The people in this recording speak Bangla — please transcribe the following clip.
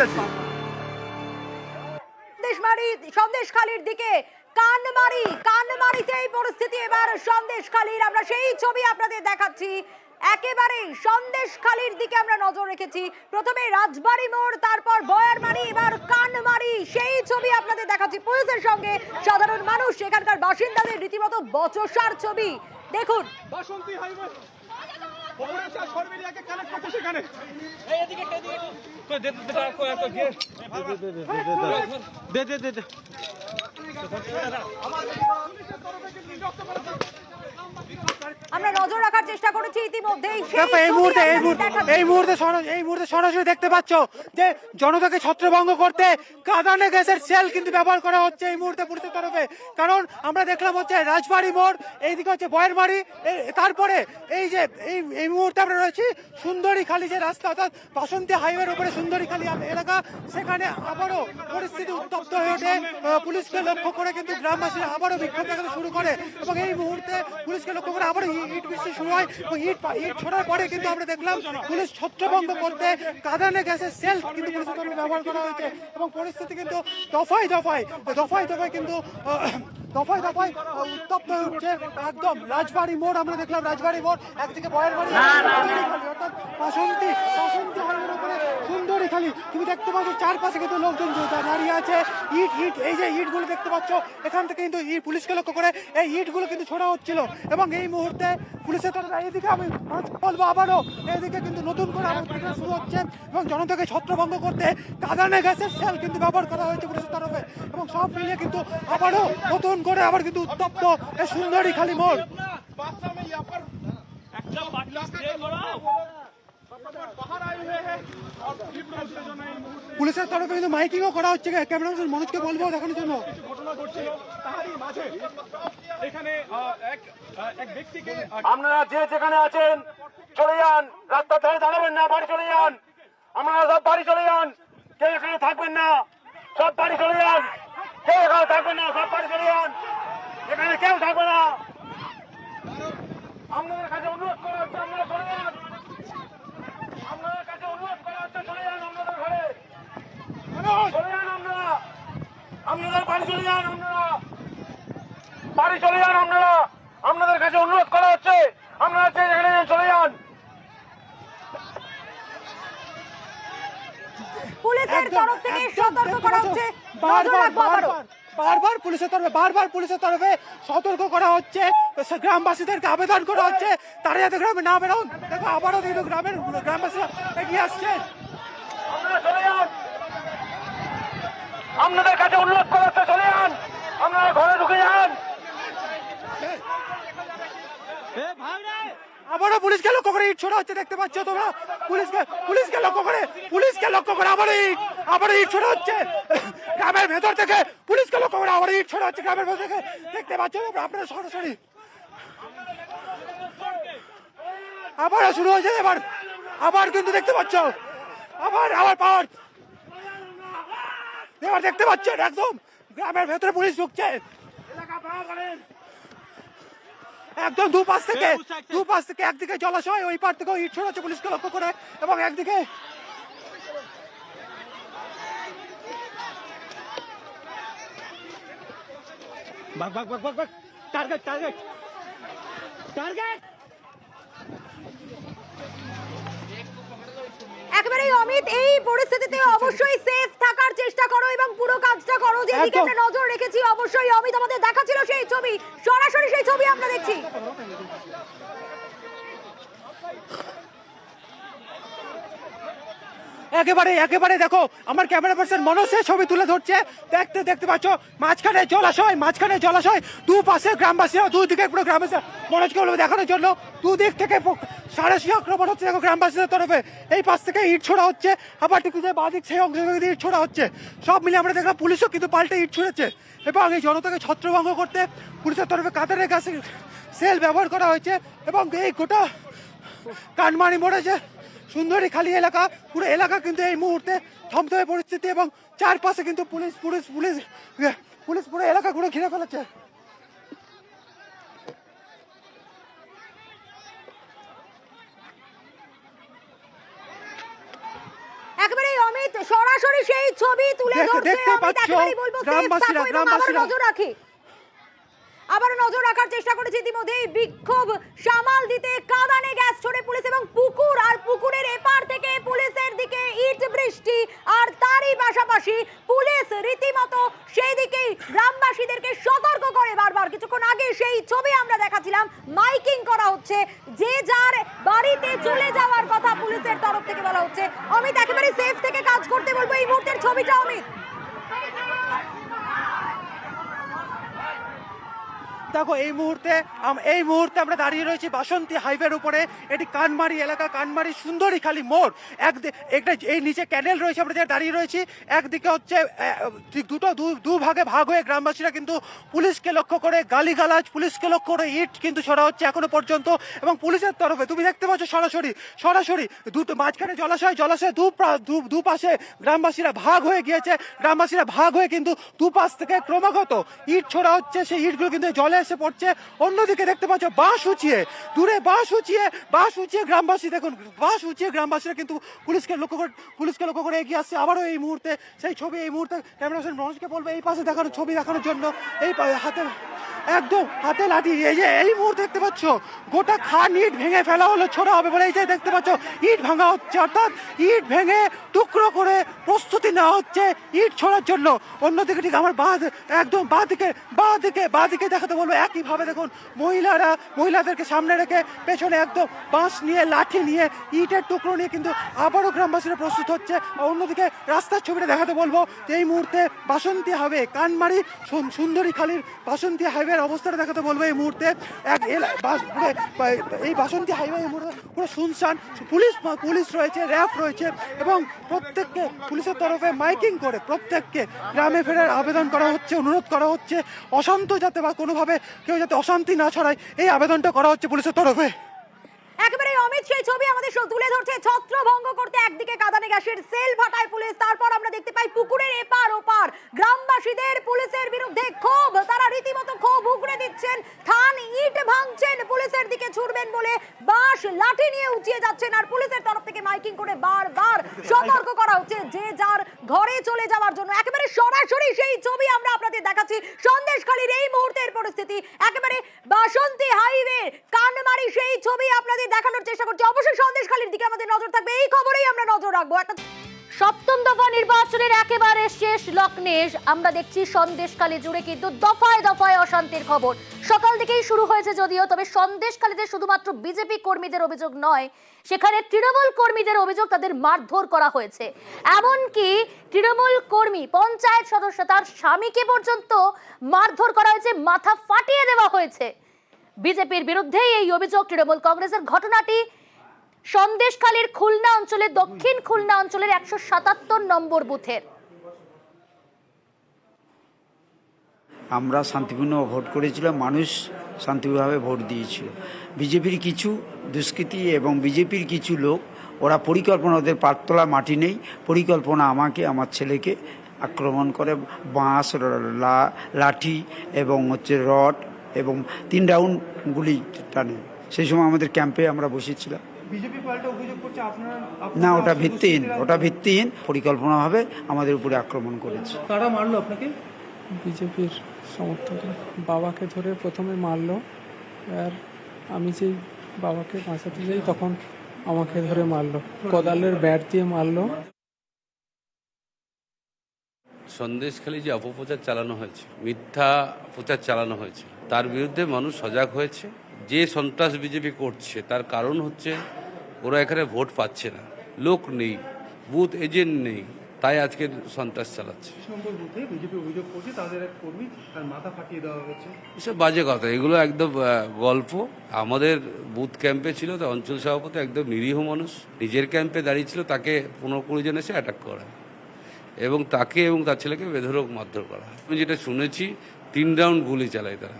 যাচ্ছি। সন্দেশখালীর দিকে কানমারিতে এই পরিস্থিতি এবার সন্দেশখালীর, আমরা সেই ছবি আপনাদের দেখাচ্ছি। একেবারে সন্দেশখালীর দিকে আমরা নজর রেখেছি, প্রথমে রাজবাড়ী মোড়, তারপর বয়ারমারি, এবার কানমারি, সেই ছবি আপনাদের দেখাচ্ছি। পুলিশের সঙ্গে সাধারণ মানুষ, এখানকার বাসিন্দাদের রীতিমতো বচসার ছবি দেখুন। আমরা নজর রাখার চেষ্টা করেছি ইতিমধ্যেই। এই মুহূর্তে সরাসরি দেখতে পাচ্ছ যে জনতাকে ছত্রভঙ্গ করতে কাঁদানে গ্যাসের সেল কিন্তু ব্যবহার করা হচ্ছে এই মুহূর্তে পুলিশের তরফে। কারণ আমরা দেখলাম হচ্ছে রাজবাড়ী মোড়, এইদিকে হচ্ছে বয়ারমারি, তারপরে এই মুহূর্তে আমরা রয়েছি সুন্দরীখালি যে রাস্তা, অর্থাৎ বাসন্তী হাইওয়ের উপরে সুন্দরীখালি এলাকা, সেখানে আবারও পরিস্থিতি উত্তপ্ত হয়ে ওঠে। পুলিশকে লক্ষ্য করে কিন্তু গ্রামবাসীরা আবারও বিক্ষোভ দেখাতে শুরু করে এবং এই মুহূর্তে পুলিশকে লক্ষ্য করে আবারও ইট বৃষ্টি শুরু হয় এবং ইট ছোড়ার পরে কিন্তু আমরা দেখলাম পুলিশ ছত্রভঙ্গ করতে কাঁদানে গ্যাসের সেল কিন্তু পুলিশের তরফে ব্যবহার করা হয়েছে এবং পরিস্থিতি কিন্তু দফায় কিন্তু উত্তপ্ত হয়ে উঠছে। একদম রাজবাড়ী মোড় আমরা দেখলাম, রাজবাড়ী মোড়, একদিকে বয়ারবাড়ি, অর্থাৎ বাসন্তী হাইওয়ের উপরে সুন্দরীখালি। তুমি দেখতে পাচ্ছ চারপাশে কিন্তু লোকজন দাঁড়িয়ে আছে। এই যে ইটগুলো দেখতে পাচ্ছ, এখান থেকে কিন্তু পুলিশকে লক্ষ্য করে এই ইটগুলো কিন্তু ছোড়া হচ্ছিল এবং এই মুহূর্তে পুলিশের তরফে এইদিকে আমি বলবো আবারও এইদিকে কিন্তু নতুন করে শুরু হচ্ছে এবং জনতাকে ছত্রভঙ্গ করতে কাঁদানে গ্যাসের সেল কিন্তু ব্যবহার করা হয়েছে পুলিশের তরফে এবং সব মিলিয়ে কিন্তু আবারও নতুন করে আবার কিন্তু উত্তপ্ত এই সুন্দরীখালি মোড়। পুলিশের তরফে কিন্তু মাইকিংও করা হচ্ছে। ক্যামেরাম্যান মনোজকে বলবো দেখানোর জন্য। আপনারা যে যেখানে আছেন চলে যান, রাস্তার ধারে দাঁড়াবেন না, বাড়ি চলে যান। আপনারা সব বাড়ি চলে যান, কেউ এখানে থাকবেন না, সব বাড়ি চলে যান। কেউ এখানে থাকবেন না, সব বাড়ি চলে যান, এখানে কেউ থাকবে না। আপনাদের কাছে অনুরোধ করা হচ্ছে, আপনারা চলে যান। আপনাদের কাছে অনুরোধ করা হচ্ছে, চলে যান আপনাদের ঘরে, চলে যান আপনারা, আপনাদের বাড়ি চলে যান, আপনারা বাড়ি চলে যান। আপনারা, আপনাদের কাছে অনুরোধ করা হচ্ছে, আপনারা যে যেখানে চলে যান। পুলিশের তরফ থেকে সতর্ক করা হচ্ছে, বারবার পুলিশের তরফে সতর্ক করা হচ্ছে, গ্রামবাসীদেরকে আবেদন করা হচ্ছে তারা যাতে গ্রামে না বেরোন। দেখো আবারও কিন্তু গ্রামবাসীরা এগিয়ে আসছে। আপনাদের কাছে অনুরোধ করা হচ্ছে, চলে যান, আপনারা ঘরে ঢুকে যান। আবারও পুলিশকে লক্ষ্য করে ইট ছোড়া হচ্ছে, দেখতে পাচ্ছ তোমরা। পুলিশকে লক্ষ্য করে আবারও ইট ছোড়া হচ্ছে গ্রামের ভেতর থেকে। পুলিশকে লক্ষ্য করে আবার ইট ছোড়া হচ্ছে গ্রামের ভেতর থেকে, দেখতে পাচ্ছ আপনারা সরাসরি। আবারও শুরু হয়েছে, আবার কিন্তু দেখতে পাচ্ছ আবার পাওয়ার। এবার দেখতে পাচ্ছেন একদম গ্রামের ভেতরে পুলিশ ঢুকছে। একদম দুপাশ থেকে একদিকে জলাশয়, ওই পার থেকে ইট ছোড়াচ্ছে পুলিশকে লক্ষ্য করে এবং একদিকে টার্গেট। একেবারেই অমিত, এই পরিস্থিতিতে অবশ্যই সেফ থাকার চেষ্টা করো এবং পুরো কাজটা করো যেদিকে আমরা নজর রেখেছি। অবশ্যই অমিত আমাদের দেখাচ্ছিল সেই ছবি, সরাসরি সেই ছবি আমরা দেখছি। একেবারে দেখো আমার ক্যামেরা পার্সন মনোজ ছবি তুলে ধরছে। দেখতে পাচ্ছ মাঝখানে জলাশয়, দুপাশে গ্রামবাসীরা, দুদিকে পুরো গ্রামবাসী মনোজকে দেখানোর জন্য দুদিক থেকে সাঁড়াশি আক্রমণ হচ্ছে দেখো গ্রামবাসীদের তরফে। এই পাশ থেকে ইট ছোড়া হচ্ছে, আবার ঠিক যে বাদিক সেই অংশ থেকে ইট ছোড়া হচ্ছে। সব মিলে আমরা দেখলাম পুলিশও কিন্তু পাল্টে ইট ছুঁড়েছে এবং এই জনতাকে ছত্রভঙ্গ করতে পুলিশের তরফে কাঁদানে গ্যাসের সেল ব্যবহার করা হয়েছে এবং এই গোটা কানমারি মোড়ে যে সুন্দরীখালি এলাকা, পুরো এলাকা কিন্তু এই মুহূর্তে থমথমে পরিস্থিতি এবং চারপাশে কিন্তু পুলিশ পুরো এলাকা ঘুরে ঘিরে ফেলেছে। একেবারে অমিত, সরাসরি সেই ছবি তুলে ধরছে দেখতে অমিত, পাচ্ছ একেবারেই বলবো safe গ্রামবাসীরা থাকো এবং আবারও গ্রামবাসীরা নজর রাখি। আবারও নজর রাখার চেষ্টা করেছি, ইতিমধ্যেই বিক্ষোভ সামাল দিতে কাঁদানে গ্যাস ছড়ে পুলিশ এবং পুকুর, আর পুকুরের এপার থেকে পুলিশের দিকে ইট বৃষ্টি, আর তারই পাশাপাশি পুলিশ রীতিমতো সেই দিকেই গ্রামবাসীদেরকে সতর্ক করে বারবার। কিছুক্ষণ আগে সেই ছবি আমরা দেখাচ্ছিলাম, মাইকিং করা হচ্ছে, যে যার বাড়িতে চলে যাওয়ার কথা পুলিশের তরফ থেকে বলা হচ্ছে। অমিত, একেবারে সেফ থেকে কাজ করতে বলবো এই মুহূর্তের ছবিটা অমিত। দেখো এই মুহূর্তে আমরা দাঁড়িয়ে রয়েছি বাসন্তী হাইওয়ের উপরে। এটি কানমারি এলাকা, কানমারি সুন্দরীখালী মোড়। একটা এই নিচে ক্যানেল রয়েছে, আমরা যে দাঁড়িয়ে রয়েছি। একদিকে হচ্ছে দু ভাগে ভাগ হয়ে গ্রামবাসীরা কিন্তু পুলিশকে লক্ষ্য করে গালিগালাজ, পুলিশকে লক্ষ্য করে ইট কিন্তু ছড়া হচ্ছে এখনো পর্যন্ত। এবং পুলিশের তরফে তুমি দেখতে পাচ্ছ সরাসরি দুটো মাঝখানে জলাশয় দুপাশে গ্রামবাসীরা ভাগ হয়ে গিয়েছে। গ্রামবাসীরা ভাগ হয়ে কিন্তু দুপাশ থেকে ক্রমাগত ইট ছড়া হচ্ছে, সেই ইটগুলো কিন্তু জলে এসে পড়ছে। অন্যদিকে দেখতে পাচ্ছ বাঁশ উঁচিয়ে গ্রামবাসী, দেখুন বাঁশ উঁচিয়ে গ্রামবাসীরা কিন্তু পুলিশকে লক্ষ্য করে এগিয়ে আসছে। আবারও এই মুহূর্তে সেই ছবি, এই মুহূর্তে ক্যামেরাম্যান মানুষকে বলবো এই পাশে ছবি দেখানোর জন্য। এই হাতে লাঠি, এই যে এই মুহূর্তে দেখতে পাচ্ছ গোটা খান ইট ভেঙে ফেলা হলো, ছোড়া হবে বলে। এই যে দেখতে পাচ্ছ ইট ভাঙা হচ্ছে, অর্থাৎ ইট ভেঙে টুকরো করে প্রস্তুতি নেওয়া হচ্ছে ইট ছোড়ার জন্য। অন্যদিকে ঠিক আমার একদম বাঁ দিকে দেখাতে বলবো একইভাবে দেখুন মহিলাদেরকে সামনে রেখে পেছনে একদম বাঁশ নিয়ে লাঠি নিয়ে ইটের টুকরো নিয়ে কিন্তু আবারও গ্রামবাসীরা প্রস্তুত হচ্ছে। অন্যদিকে রাস্তার ছবিটা দেখাতে বলবো যে এই মুহূর্তে বাসন্তী হাইওয়ে, কানমারি সুন্দরীখালীর বাসন্তী হাইওয়ের অবস্থাটা দেখাতে বলবো। এই মুহূর্তে এই বাসন্তী হাইওয়ে পুরো শুনশান। পুলিশ রয়েছে, র্যাব রয়েছে এবং প্রত্যেককে পুলিশের তরফে মাইকিং করে প্রত্যেককে গ্রামে ফেরার আবেদন করা হচ্ছে, অনুরোধ করা হচ্ছে। অশান্ত যাতে বা কোনোভাবে কেউ যাতে অশান্তি না ছড়ায়, এই আবেদনটা করা হচ্ছে পুলিশের তরফে। একেবারে অমিত সেই ছবি আমাদের তুলে ধরছে, ছত্রভঙ্গ করতে একদিকে কাঁদানে গ্যাসের সেল ফাটায় পুলিশ, তারপর আমরা দেখতে পাই পুকুরের এপার ওপার গ্রামবাসীদের পুলিশের বিরুদ্ধে ক্ষোভ, তারা রীতিমতো ক্ষোভ উগড়ে দিচ্ছেন, থান ইট ভাঙছেন, পুলিশের দিকে ছুড়বেন বলে বাঁশ লাঠি নিয়ে উঠিয়ে যাচ্ছেন। আর পুলিশের তরফ থেকে মাইকিং করে বারবার সতর্ক করা হচ্ছে যে যার ঘরে চলে যাওয়ার জন্য। একেবারে সরাসরি সেই ছবি আমরা আপনাদের দেখাচ্ছি, সন্দেশখালীর এই মুহূর্তের পরিস্থিতি, একেবারে বাসন্তী হাইওয়ে কানমারি সেই ছবি আপনাদের দেখানোর চেষ্টা করছি। অবশ্যই সন্দেশখালীর দিকে আমাদের নজর থাকবে, এই খবরেই আমরা নজর রাখবো। সপ্তম দফা নির্বাচনের একেবারে শেষ লগ্নে আমরা দেখছি সন্দেশখালী জুড়ে কিন্তু দফায় দফায় অশান্তির খবর সকাল থেকেই শুরু হয়েছে যদিও, তবে সন্দেশখালীতে শুধুমাত্র বিজেপি কর্মীদের অভিযোগ নয়, সেখানে তৃণমূল কর্মীদের অভিযোগ তাদের মারধর করা হয়েছে। এমনকি তৃণমূল কর্মী পঞ্চায়েত সদস্য তার স্বামীকে পর্যন্ত মারধর করা হয়েছে, মাথা ফাটিয়ে দেওয়া হয়েছে। বিজেপির বিরুদ্ধেই এই অভিযোগ তৃণমূল কংগ্রেসের। ঘটনাটি সন্দেশখালীর খুলনা অঞ্চলের দক্ষিণ খুলনা অঞ্চলের 177 নম্বর বুথের। আমরা শান্তিপূর্ণ ভোট করেছিলাম, মানুষ শান্তিভাবে ভোট দিয়েছিল। বিজেপির কিছু দুষ্কৃতী এবং বিজেপির কিছু লোক, ওরা পরিকল্পনা, ওদের পাতলা মাটি নেই, পরিকল্পনা আমাকে আমার ছেলেকে আক্রমণ করে বাঁশ লাঠি এবং রড এবং 3 রাউন্ড গুলি টানে। সেই সময় আমাদের ক্যাম্পে আমরা বসেছিলাম। বিজেপি পাল্টা অভিযোগ করছে আপনারা না, ওটা ভিত্তিহীন পরিকল্পনাভাবে আমাদের উপরে আক্রমণ করেছে। কারা মারলো আপনাকে? বিজেপির সমর্থকরা বাবাকে ধরে প্রথমে মারলো, আর আমি যেই বাবাকে বাঁচাতে যাই তখন আমাকে ধরে মারলো, কোদালের ব্যাট দিয়ে মারলো। সন্দেশখালী যে অপপ্রচার চালানো হয়েছে, মিথ্যা প্রচার চালানো হয়েছে, তার বিরুদ্ধে মানুষ সজাগ হয়েছে। যে সন্ত্রাস বিজেপি করছে তার কারণ হচ্ছে ওরা এখানে ভোট পাচ্ছে না, লোক নেই, বুথ এজেন্ট নেই, তাই আজকে সন্ত্রাস চালাচ্ছে। বিজেপি অভিযোগ করছে তাদের এক কর্মী তার মাথা ফাটিয়ে দেওয়া হয়েছে। এসব বাজে কথা, এগুলো একদম গল্প। আমাদের বুথ ক্যাম্পে ছিল, তো অঞ্চল সভাপতি একদম নিরীহ মানুষ নিজের ক্যাম্পে দাঁড়িয়ে ছিল, তাকে 15-20 জন এসে অ্যাটাক করা এবং তাকে এবং তার ছেলেকে বেধড়ক মারধর করা। আমি যেটা শুনেছি 3 রাউন্ড গুলি চালায় তারা।